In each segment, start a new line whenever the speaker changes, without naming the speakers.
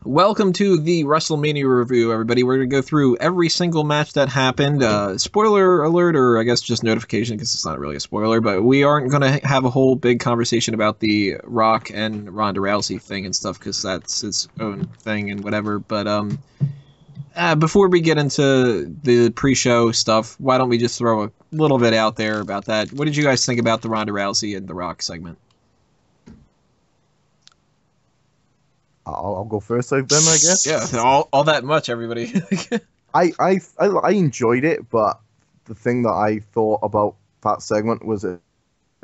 Welcome to the WrestleMania review, everybody. We're going to go through every single match that happened. Spoiler alert, or I guess just notification, because it's not really a spoiler, but we aren't going to have a whole big conversation about the Rock and Ronda Rousey thing and stuff, because that's its own thing and whatever. But before we get into the pre-show stuff, why don't we just throw a little bit out there about that? What did you guys think about the Ronda Rousey and the Rock segment?
I'll go first then, I guess.
Yeah, all that much, everybody.
I enjoyed it, but the thing that I thought about that segment was it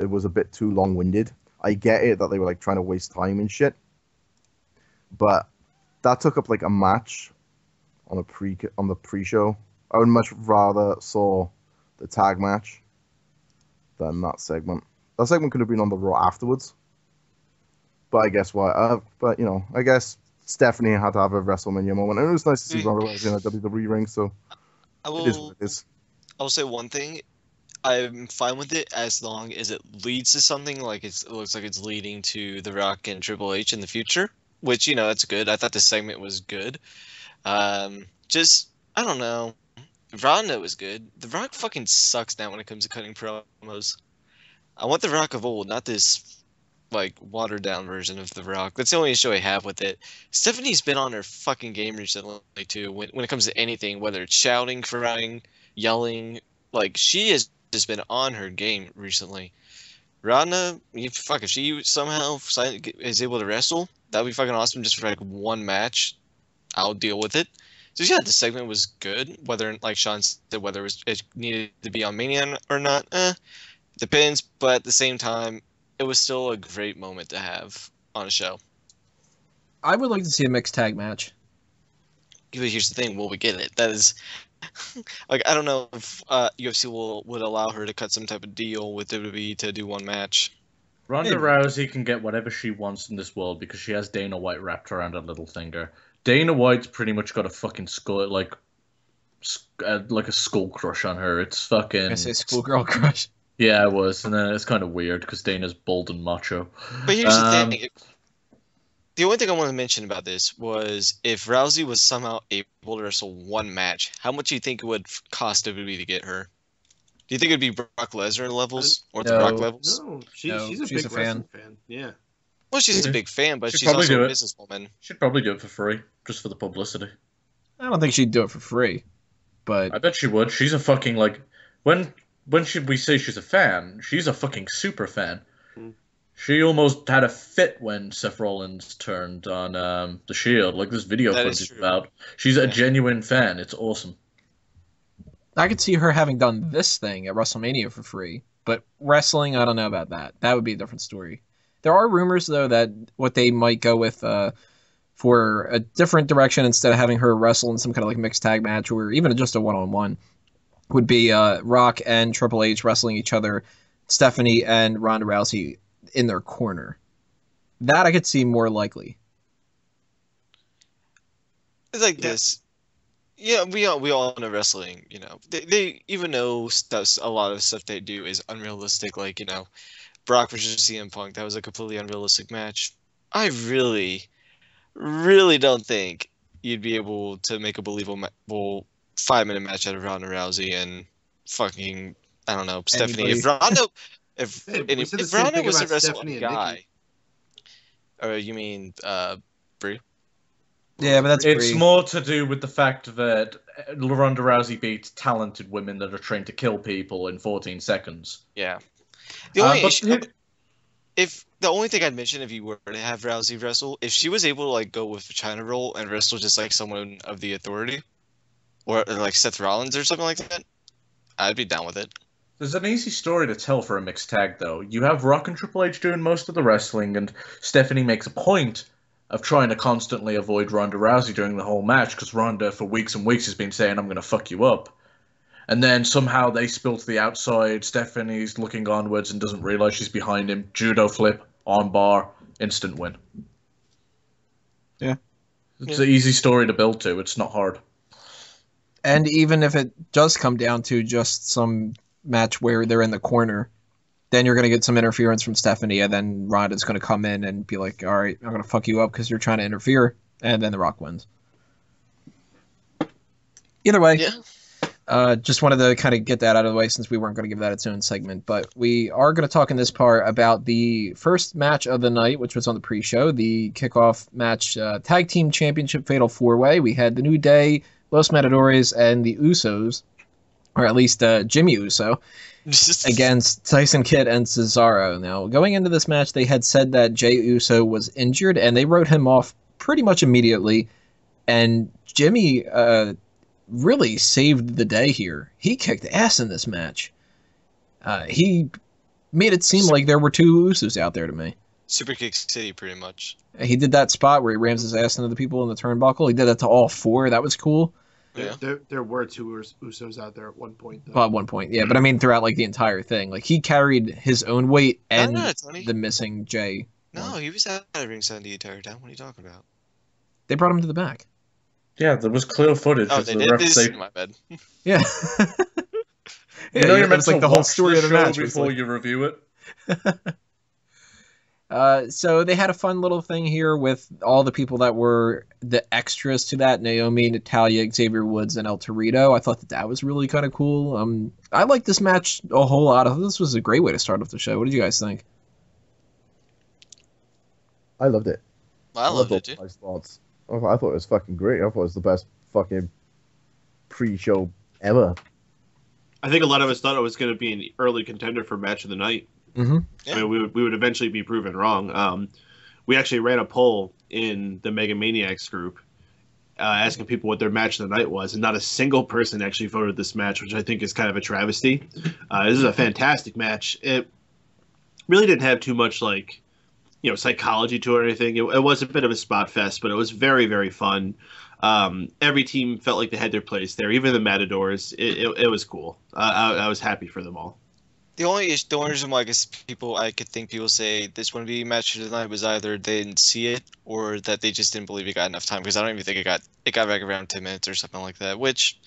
was a bit too long-winded. I get it that they were like trying to waste time and shit, but that took up like a match on the pre-show. I would much rather saw the tag match than that segment. That segment could have been on the Raw afterwards. But I guess why? I guess Stephanie had to have a WrestleMania moment. And it was nice to see Ronda Rousey in a WWE ring, so it is what it is.
I will say one thing. I'm fine with it as long as it leads to something, like it looks like it's leading to The Rock and Triple H in the future, which, that's good. I thought the segment was good. I don't know. Ronda was good. The Rock fucking sucks now when it comes to cutting promos. I want The Rock of old, not this like watered down version of The Rock. That's the only issue I have with it. Stephanie's been on her fucking game recently too. When it comes to anything, whether it's shouting, crying, yelling, like she has just been on her game recently. Ronda, if she somehow is able to wrestle, that'd be fucking awesome. Just for like one match, I'll deal with it. So yeah, the segment was good. Whether, like Sean said, whether it needed to be on Mania or not, depends. But at the same time, it was still a great moment to have on a show.
I would like to see a mixed tag match.
But here's the thing, will we get it? That is, like, I don't know if UFC would allow her to cut some type of deal with WWE to do one match.
Ronda Rousey can get whatever she wants in this world because she has Dana White wrapped around her little finger. Dana White's pretty much got a fucking skull, like a skull crush on her. It's fucking...
I say schoolgirl crush.
Yeah, it was, and then it's kind of weird because Dana's bold and macho.
But here's the thing. The only thing I want to mention about this was if Rousey was somehow able to wrestle one match, how much do you think it would cost WWE to get her? Do you think it'd be Brock Lesnar levels or the Rock levels?
No, she's a big wrestling fan. Yeah.
Well, she's a big fan, but she's also a businesswoman.
She'd probably do it for free, just for the publicity.
I don't think she'd do it for free, but...
I bet she would. She's a fucking, like... When should we say she's a fan? She's a fucking super fan. She almost had a fit when Seth Rollins turned on the Shield. Like this video footage is about. She's a genuine fan. It's awesome.
I could see her having done this thing at WrestleMania for free, but wrestling, I don't know about that. That would be a different story. There are rumors, though, that what they might go with for a different direction instead of having her wrestle in some kind of like mixed tag match or even just a one-on-one would be Rock and Triple H wrestling each other, Stephanie and Ronda Rousey in their corner. That I could see more likely.
It's like this. Yeah, we all know wrestling, They even know a lot of stuff they do is unrealistic, like, Brock versus CM Punk. That was a completely unrealistic match. I really, really don't think you'd be able to make a believable 5-minute match out of Ronda Rousey and fucking, I don't know, Stephanie. If Ronda was a wrestling guy, or you mean Brie?
Yeah, but that's
it's more to do with the fact that Ronda Rousey beats talented women that are trained to kill people in 14 seconds.
Yeah. The only thing I'd mention if you were to have Rousey wrestle, if she was able to like go with a China roll and wrestle just like someone of the Authority, or like Seth Rollins or something like that, I'd be down with it.
There's an easy story to tell for a mixed tag, though. You have Rock and Triple H doing most of the wrestling, and Stephanie makes a point of trying to constantly avoid Ronda Rousey during the whole match, because Ronda, for weeks and weeks, has been saying, I'm going to fuck you up. And then somehow they spill to the outside, Stephanie's looking onwards and doesn't realize she's behind him. Judo flip, armbar, instant win.
Yeah.
It's an easy story to build to. It's not hard.
And even if it does come down to just some match where they're in the corner, then you're going to get some interference from Stephanie, and then Ronda's going to come in and be like, all right, I'm going to fuck you up because you're trying to interfere. And then The Rock wins. Either way, just wanted to kind of get that out of the way since we weren't going to give that its own segment. But we are going to talk in this part about the first match of the night, which was on the pre-show, the kickoff match, Tag Team Championship Fatal 4-Way. We had the New Day, Los Matadores, and the Usos, or at least Jimmy Uso, against Tyson Kidd and Cesaro. Now, going into this match, they had said that Jey Uso was injured, and they wrote him off pretty much immediately. And Jimmy really saved the day here. He kicked ass in this match. He made it seem like there were two Usos out there to me.
Super Kick City, pretty much.
He did that spot where he rams his ass into the people in the turnbuckle. He did that to all four. That was cool.
Yeah.
There were two Usos out there at one point, though.
Well, at one point, yeah. But I mean, throughout like the entire thing, like he carried his own weight and the missing Jey.
No, he was out of ringside the entire time. What are you talking about?
They brought him to the back.
Yeah, there was clear footage.
Oh, they did? My bad.
Yeah.
You know, you're meant to
like the whole story of the match
before you review it.
So they had a fun little thing here with all the people that were the extras to that: Naomi, Natalya, Xavier Woods, and El Torito. I thought that was really kind of cool. I liked this match a whole lot. I thought this was a great way to start off the show. What did you guys think?
I loved it.
I loved it too.
I thought it was fucking great. I thought it was the best fucking pre-show ever.
I think a lot of us thought it was going to be an early contender for match of the night.
Mm-hmm.
Yeah.
I mean, we would eventually be proven wrong. We actually ran a poll in the Mega Maniacs group asking people what their match of the night was, and not a single person actually voted this match, which I think is kind of a travesty. This is a fantastic match. It really didn't have too much psychology to it or anything. It was a bit of a spot fest, but it was very, very fun. Every team felt like they had their place there, even the Matadors. It was cool. I was happy for them all.
The only reason why I could think people say this wouldn't be match of the night was either they didn't see it or that they just didn't believe it got enough time, because I don't even think it got back around 10 minutes or something like that, which,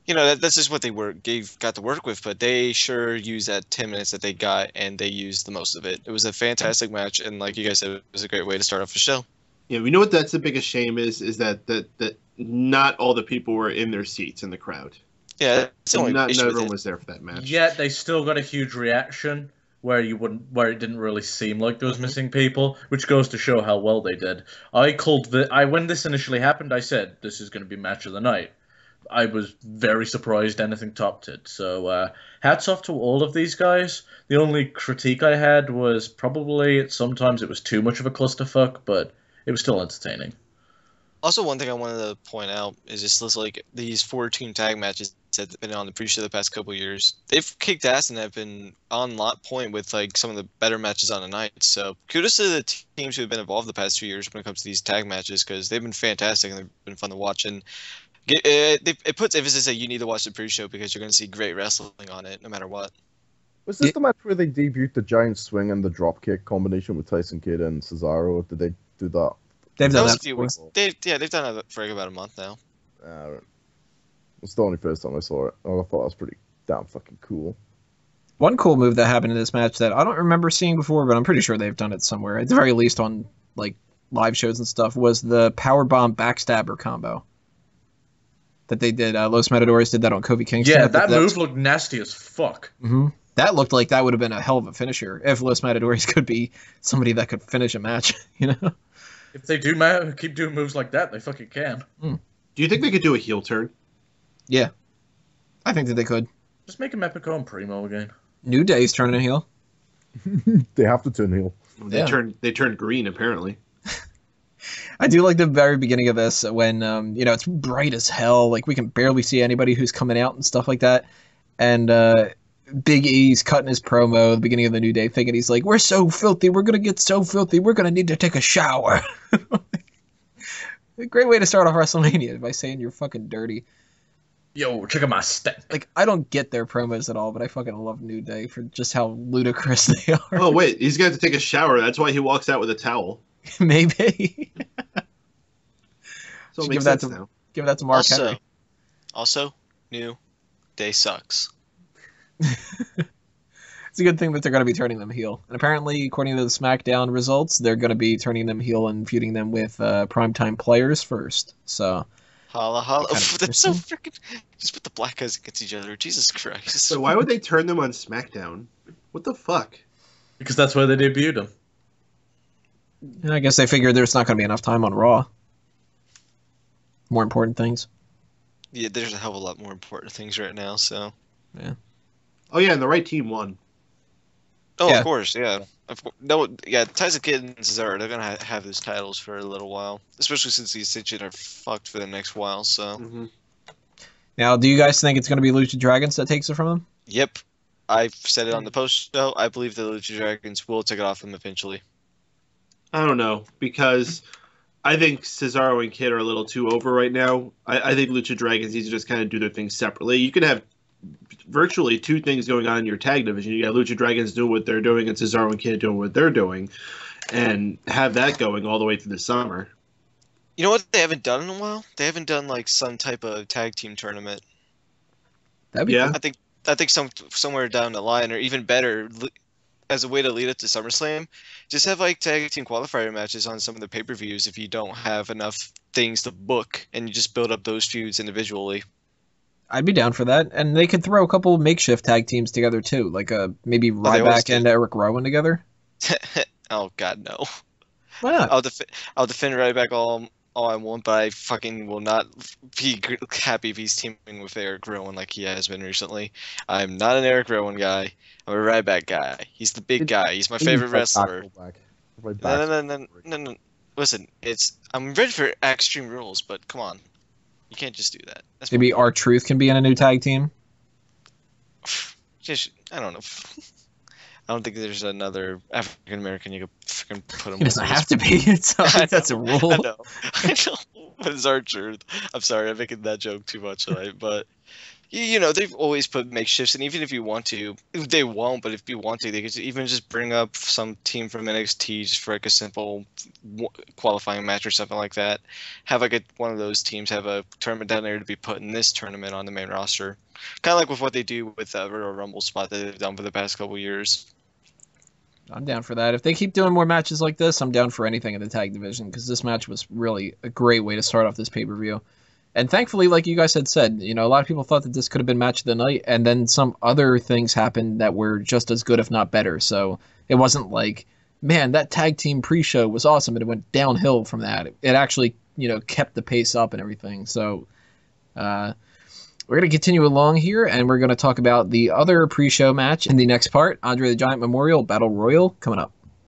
that's just what they got to work with, but they sure used that 10 minutes that they got, and they used the most of it. It was a fantastic match, and like you guys said, it was a great way to start off the show.
Yeah, we know what that's the biggest shame is that not all the people were in their seats in the crowd.
Yeah, that's the only
not
issue with
everyone
it.
was there for that match.
Yet they still got a huge reaction where it didn't really seem like there was missing people, which goes to show how well they did. When this initially happened, I said this is going to be match of the night. I was very surprised anything topped it. So hats off to all of these guys. The only critique I had was probably sometimes it was too much of a clusterfuck, but it was still entertaining.
Also, one thing I wanted to point out is just like these 4-team tag matches that have been on the pre-show the past couple of years. They've kicked ass and have been on point with like some of the better matches on the night. So kudos to the teams who have been involved the past 2 years when it comes to these tag matches, because they've been fantastic and they've been fun to watch. And it puts emphasis that you need to watch the pre-show because you're going to see great wrestling on it no matter what.
Was this the match where they debuted the giant swing and the dropkick combination with Tyson Kidd and Cesaro? Did they do that?
They've done that
a few weeks. They've done that for like about a month now.
It's the only first time I saw it. Oh, I thought it was pretty damn fucking cool.
One cool move that happened in this match that I don't remember seeing before, but I'm pretty sure they've done it somewhere, at the very least on like live shows and stuff, was the powerbomb backstabber combo that they did. Los Matadores did that on Kofi Kingston.
Yeah, that move looked nasty as fuck.
Mm-hmm. That looked like that would have been a hell of a finisher if Los Matadores could be somebody that could finish a match,
If they do keep doing moves like that, they fucking can.
Do you think they could do a heel turn?
Yeah. I think that they could.
Just make him Epico and Primo again.
New Day's turning heel.
They have to turn heel.
They turned green, apparently.
I do like the very beginning of this when, it's bright as hell. Like, we can barely see anybody who's coming out and stuff like that. And Big E's cutting his promo at the beginning of the New Day thing, and he's like, we're so filthy. We're going to get so filthy. We're going to need to take a shower. A great way to start off WrestleMania by saying you're fucking dirty.
Yo, check out my stink.
Like, I don't get their promos at all, but I fucking love New Day for just how ludicrous they are.
Oh, wait. He's going to take a shower. That's why he walks out with a towel.
Maybe.
So it makes sense now.
Give that to Mark Henry.
Also, New Day sucks.
It's a good thing that they're going to be turning them heel. And apparently, according to the SmackDown results, they're going to be turning them heel and feuding them with primetime players first. So,
Holla holla.
Kind of
That's so
interesting.
freaking. Just put the black guys against each other. Jesus Christ.
So why would they turn them on SmackDown? What the fuck?
Because that's where they debuted him.
and I guess they figured there's not going to be enough time on Raw. More important things.
Yeah, there's a hell of a lot more important things right now. So.
Oh yeah, and the right team won.
Oh,
Yeah.
of course, yeah. No, yeah. Tyson Kidd and Cesaro, they're gonna have those titles for a little while, especially since the Ascension are fucked for the next while. So.
Mm-hmm.
Now, do you guys think it's going to be Lucha Dragons that takes it from them?
Yep. I've said it on the post show. I believe the Lucha Dragons will take it off them eventually.
I don't know, because I think Cesaro and Kidd are a little too over right now. I think Lucha Dragons need to just kind of do their things separately. You can have virtually two things going on in your tag division. You got Lucha Dragons doing what they're doing and Cesaro and Kidd doing what they're doing, and have that going all the way through the summer.
You know what they haven't done in a while? They haven't done like some type of tag team tournament.
That'd be
Yeah.
cool.
I think somewhere down the line, or even better, as a way to lead up to SummerSlam, just have like tag team qualifier matches on some of the pay-per-views if you don't have enough things to book, and you just build up those feuds individually.
I'd be down for that. And they could throw a couple makeshift tag teams together, too. Like maybe
they always
Ryback
do.
and Eric Rowan together.
Oh God, no!
Why not?
I'll defend Ryback all I want, but I fucking will not be happy if he's teaming with Eric Rowan like he has been recently. I'm not an Eric Rowan guy. I'm a Ryback guy. He's the big guy. He's my favorite wrestler. No. Listen, I'm ready for Extreme Rules, but come on, you can't just do that. That's
Maybe R-Truth can be in a new tag team.
I don't know. I don't think there's another African American you could fucking put him.
He doesn't have to be. It's not like that's a
I
rule.
know, but it's our truth. I'm sorry, I'm making that joke too much tonight, but you know they've always put makeshifts, and even if you want to, they won't. But if you want to, they could even just bring up some team from NXT just for like a simple qualifying match or something like that. Have like one of those teams have a tournament down there to be put in this tournament on the main roster, kind of like with what they do with the Royal Rumble spot that they've done for the past couple years.
I'm down for that. If they keep doing more matches like this, I'm down for anything in the tag division because this match was really a great way to start off this pay-per-view. And thankfully, like you guys had said, you know, a lot of people thought that this could have been match of the night, and then some other things happened that were just as good, if not better. So it wasn't like, man, that tag team pre-show was awesome, and it went downhill from that. It actually, you know, kept the pace up and everything. So we're going to continue along here, and we're going to talk about the other pre-show match in the next part, Andre the Giant Memorial Battle Royal, coming up.